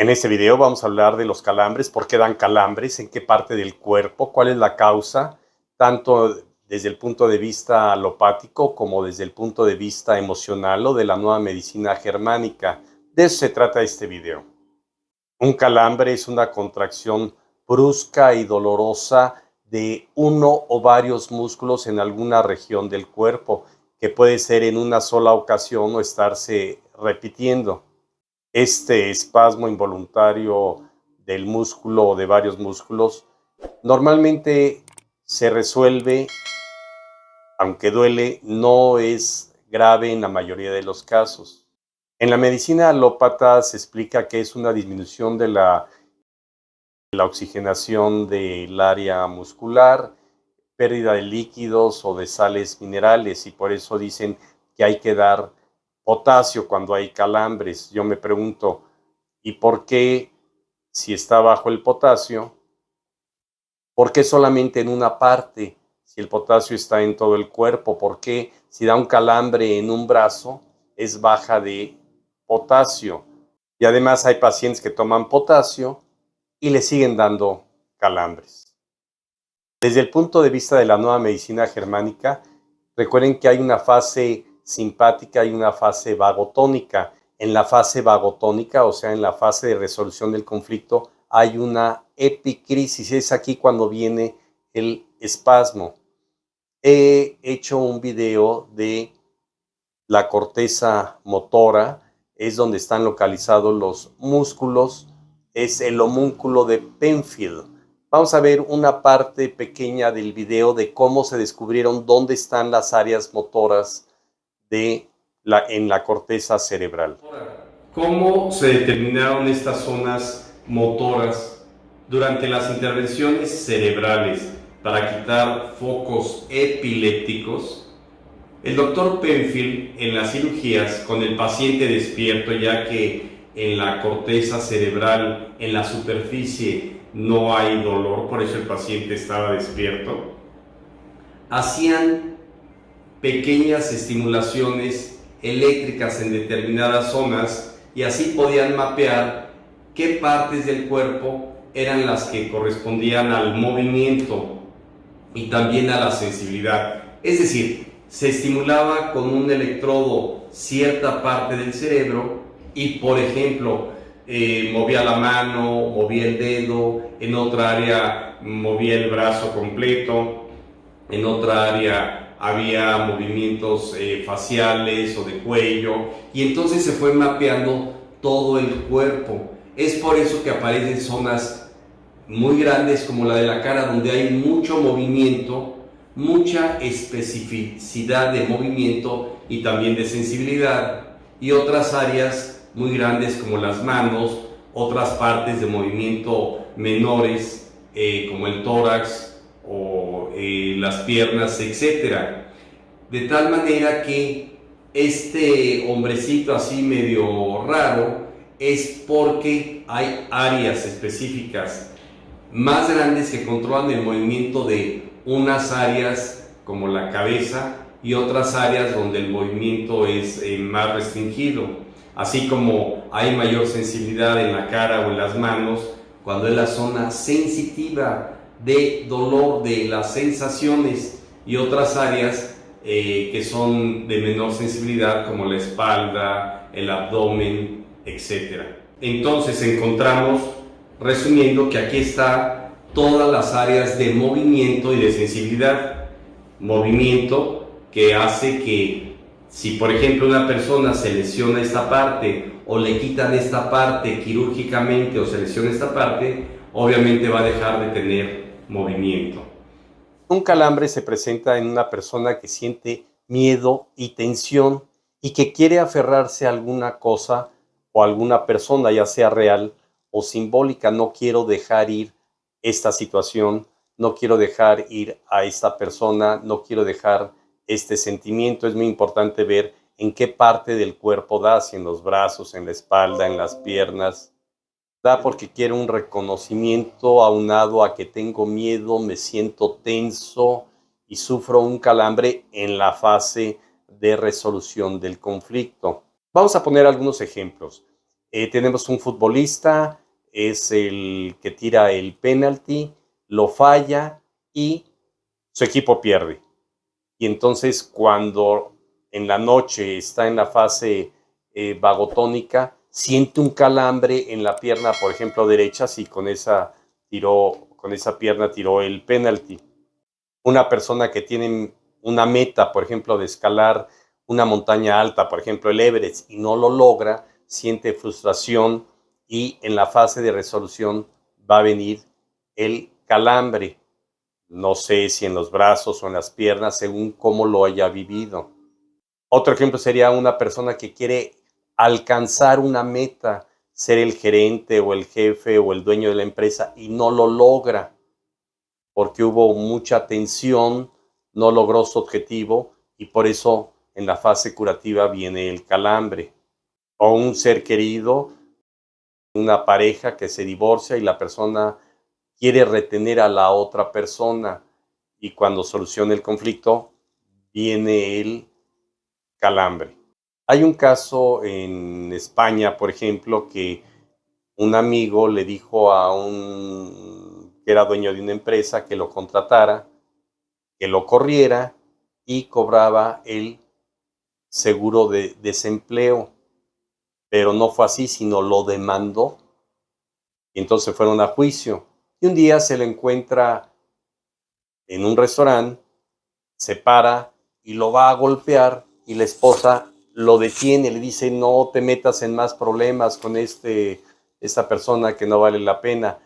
En este video vamos a hablar de los calambres, por qué dan calambres, en qué parte del cuerpo, cuál es la causa, tanto desde el punto de vista alopático como desde el punto de vista emocional o de la nueva medicina germánica. De eso se trata este video. Un calambre es una contracción brusca y dolorosa de uno o varios músculos en alguna región del cuerpo, que puede ser en una sola ocasión o estarse repitiendo. Este espasmo involuntario del músculo o de varios músculos normalmente se resuelve, aunque duele, no es grave en la mayoría de los casos. En la medicina alópata se explica que es una disminución de la oxigenación del área muscular, pérdida de líquidos o de sales minerales, y por eso dicen que hay que dar potasio cuando hay calambres. Yo me pregunto, ¿y por qué, si está bajo el potasio, por qué solamente en una parte, si el potasio está en todo el cuerpo? ¿Por qué, si da un calambre en un brazo, es baja de potasio? Y además hay pacientes que toman potasio y le siguen dando calambres. Desde el punto de vista de la nueva medicina germánica, recuerden que hay una fase simpática y una fase vagotónica. En la fase vagotónica, o sea, en la fase de resolución del conflicto, hay una epicrisis. Es aquí cuando viene el espasmo. He hecho un video de la corteza motora, es donde están localizados los músculos, es el homúnculo de Penfield. Vamos a ver una parte pequeña del video de cómo se descubrieron dónde están las áreas motoras en la corteza cerebral. ¿Cómo se determinaron estas zonas motoras durante las intervenciones cerebrales para quitar focos epilépticos? El doctor Penfield, en las cirugías con el paciente despierto, ya que en la corteza cerebral, en la superficie, no hay dolor, por eso el paciente estaba despierto, hacían pequeñas estimulaciones eléctricas en determinadas zonas y así podían mapear qué partes del cuerpo eran las que correspondían al movimiento y también a la sensibilidad. Es decir, se estimulaba con un electrodo cierta parte del cerebro y, por ejemplo, movía la mano, movía el dedo, en otra área movía el brazo completo, en otra área había movimientos faciales o de cuello, y entonces se fue mapeando todo el cuerpo. Es por eso que aparecen zonas muy grandes como la de la cara, donde hay mucho movimiento, mucha especificidad de movimiento y también de sensibilidad, y otras áreas muy grandes como las manos, otras partes de movimiento menores como el tórax o las piernas, etcétera. De tal manera que este hombrecito así medio raro es porque hay áreas específicas más grandes que controlan el movimiento de unas áreas como la cabeza y otras áreas donde el movimiento es más restringido. Así como hay mayor sensibilidad en la cara o en las manos cuando es la zona sensitiva de dolor, de las sensaciones, y otras áreas que son de menor sensibilidad como la espalda, el abdomen, etc. Entonces encontramos, resumiendo, que aquí está todas las áreas de movimiento y de sensibilidad. Movimiento que hace que si por ejemplo una persona se lesiona esta parte o le quitan esta parte quirúrgicamente o se lesiona esta parte, obviamente va a dejar de tener movimiento. Un calambre se presenta en una persona que siente miedo y tensión y que quiere aferrarse a alguna cosa o a alguna persona, ya sea real o simbólica. No quiero dejar ir esta situación, no quiero dejar ir a esta persona, no quiero dejar este sentimiento. Es muy importante ver en qué parte del cuerpo da, si en los brazos, en la espalda, en las piernas. Da porque quiero un reconocimiento aunado a que tengo miedo, me siento tenso y sufro un calambre en la fase de resolución del conflicto. Vamos a poner algunos ejemplos. Tenemos un futbolista, es el que tira el penalti, lo falla y su equipo pierde. Y entonces cuando en la noche está en la fase vagotónica, siente un calambre en la pierna, por ejemplo, derecha, si con esa pierna tiró el penalti. Una persona que tiene una meta, por ejemplo, de escalar una montaña alta, por ejemplo, el Everest, y no lo logra, siente frustración y en la fase de resolución va a venir el calambre. No sé si en los brazos o en las piernas, según cómo lo haya vivido. Otro ejemplo sería una persona que quiere alcanzar una meta, ser el gerente o el jefe o el dueño de la empresa y no lo logra porque hubo mucha tensión, no logró su objetivo y por eso en la fase curativa viene el calambre. O un ser querido, una pareja que se divorcia y la persona quiere retener a la otra persona y cuando soluciona el conflicto viene el calambre. Hay un caso en España, por ejemplo, que un amigo le dijo a un que era dueño de una empresa que lo contratara, que lo corriera y cobraba el seguro de desempleo, pero no fue así, sino lo demandó y entonces fueron a juicio. Y un día se lo encuentra en un restaurante, se para y lo va a golpear y la esposa lo detiene, le dice no te metas en más problemas con esta persona que no vale la pena.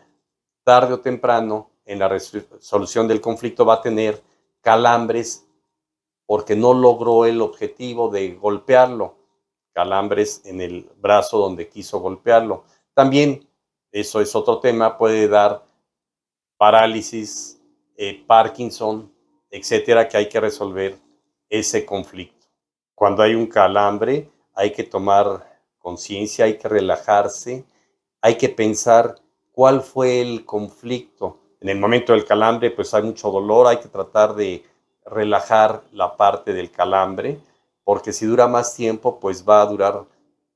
Tarde o temprano, en la resolución del conflicto va a tener calambres porque no logró el objetivo de golpearlo, calambres en el brazo donde quiso golpearlo. También, eso es otro tema, puede dar parálisis, Parkinson, etcétera, que hay que resolver ese conflicto. Cuando hay un calambre, hay que tomar conciencia, hay que relajarse, hay que pensar cuál fue el conflicto. En el momento del calambre, pues hay mucho dolor, hay que tratar de relajar la parte del calambre, porque si dura más tiempo, pues va a durar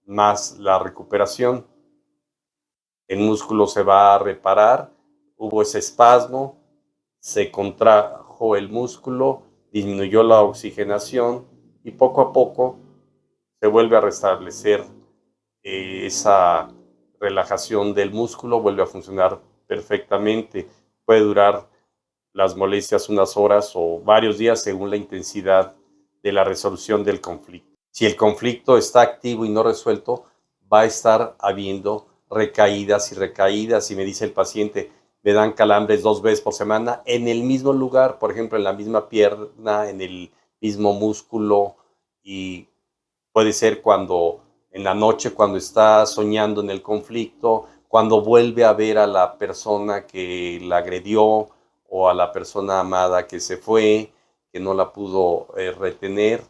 más la recuperación. El músculo se va a reparar, hubo ese espasmo, se contrajo el músculo, disminuyó la oxigenación y poco a poco se vuelve a restablecer esa relajación del músculo, vuelve a funcionar perfectamente. Puede durar las molestias unas horas o varios días según la intensidad de la resolución del conflicto. Si el conflicto está activo y no resuelto, va a estar habiendo recaídas y recaídas. Y me dice el paciente, me dan calambres 2 veces por semana en el mismo lugar, por ejemplo, en la misma pierna, en el mismo músculo, y puede ser cuando en la noche, cuando está soñando en el conflicto, cuando vuelve a ver a la persona que la agredió o a la persona amada que se fue, que no la pudo retener.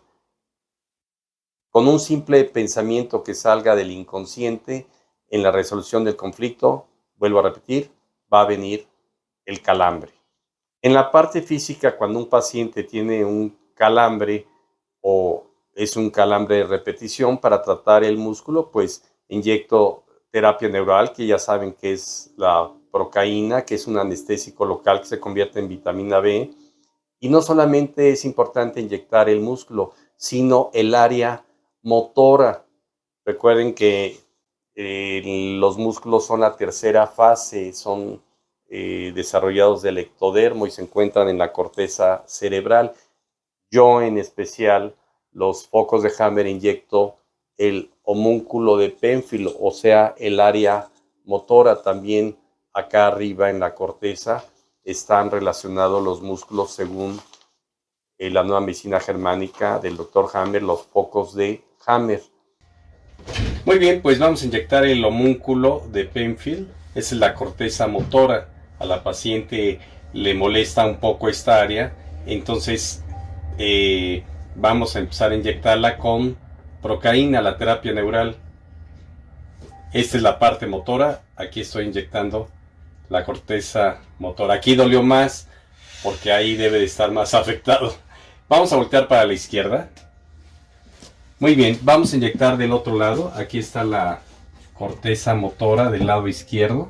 Con un simple pensamiento que salga del inconsciente en la resolución del conflicto, vuelvo a repetir, va a venir el calambre. En la parte física, cuando un paciente tiene un calambre o es un calambre de repetición, para tratar el músculo, pues inyecto terapia neural, que ya saben que es la procaína, que es un anestésico local que se convierte en vitamina B. Y no solamente es importante inyectar el músculo, sino el área motora. Recuerden que los músculos son la tercera fase, son desarrollados del ectodermo y se encuentran en la corteza cerebral. Yo en especial, los focos de Hammer inyecto el homúnculo de Penfield, o sea, el área motora. También acá arriba en la corteza están relacionados los músculos según la nueva medicina germánica del Dr. Hammer, los focos de Hammer. Muy bien, pues vamos a inyectar el homúnculo de Penfield. Esa es la corteza motora. A la paciente le molesta un poco esta área, entonces vamos a empezar a inyectarla con procaína, la terapia neural. Esta es la parte motora. Aquí estoy inyectando la corteza motora. Aquí dolió más porque ahí debe de estar más afectado. Vamos a voltear para la izquierda. Muy bien, vamos a inyectar del otro lado. Aquí está la corteza motora del lado izquierdo.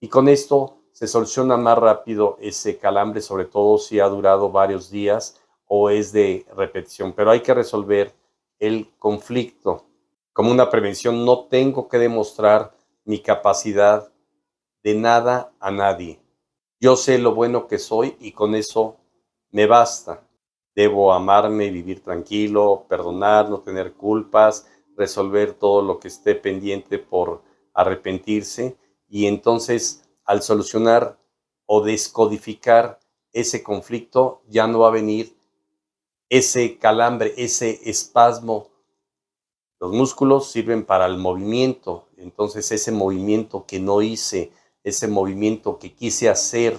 Y con esto se soluciona más rápido ese calambre, sobre todo si ha durado varios días o es de repetición. Pero hay que resolver el conflicto. Como una prevención, no tengo que demostrar mi capacidad de nada a nadie. Yo sé lo bueno que soy y con eso me basta. Debo amarme, vivir tranquilo, perdonar, no tener culpas, resolver todo lo que esté pendiente por arrepentirse. Y entonces, al solucionar o descodificar ese conflicto, ya no va a venir ese calambre, ese espasmo. Los músculos sirven para el movimiento, entonces ese movimiento que no hice, ese movimiento que quise hacer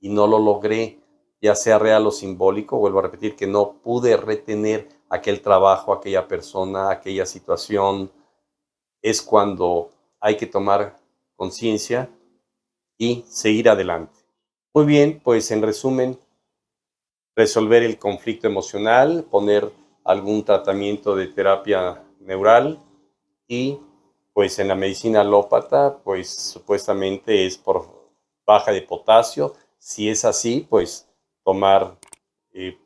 y no lo logré, ya sea real o simbólico, vuelvo a repetir que no pude retener aquel trabajo, aquella persona, aquella situación, es cuando hay que tomar conciencia y seguir adelante. Muy bien, pues en resumen, resolver el conflicto emocional, poner algún tratamiento de terapia neural y pues en la medicina alópata pues supuestamente es por baja de potasio. Si es así, pues tomar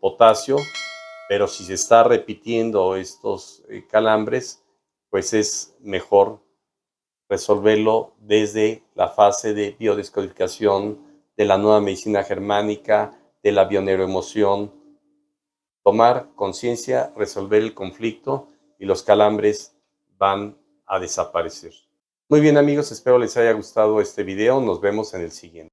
potasio, pero si se está repitiendo estos calambres, pues es mejor resolverlo desde la fase de biodescodificación, de la nueva medicina germánica, de la bioneuroemoción, tomar conciencia, resolver el conflicto y los calambres van a desaparecer. Muy bien amigos, espero les haya gustado este video, nos vemos en el siguiente.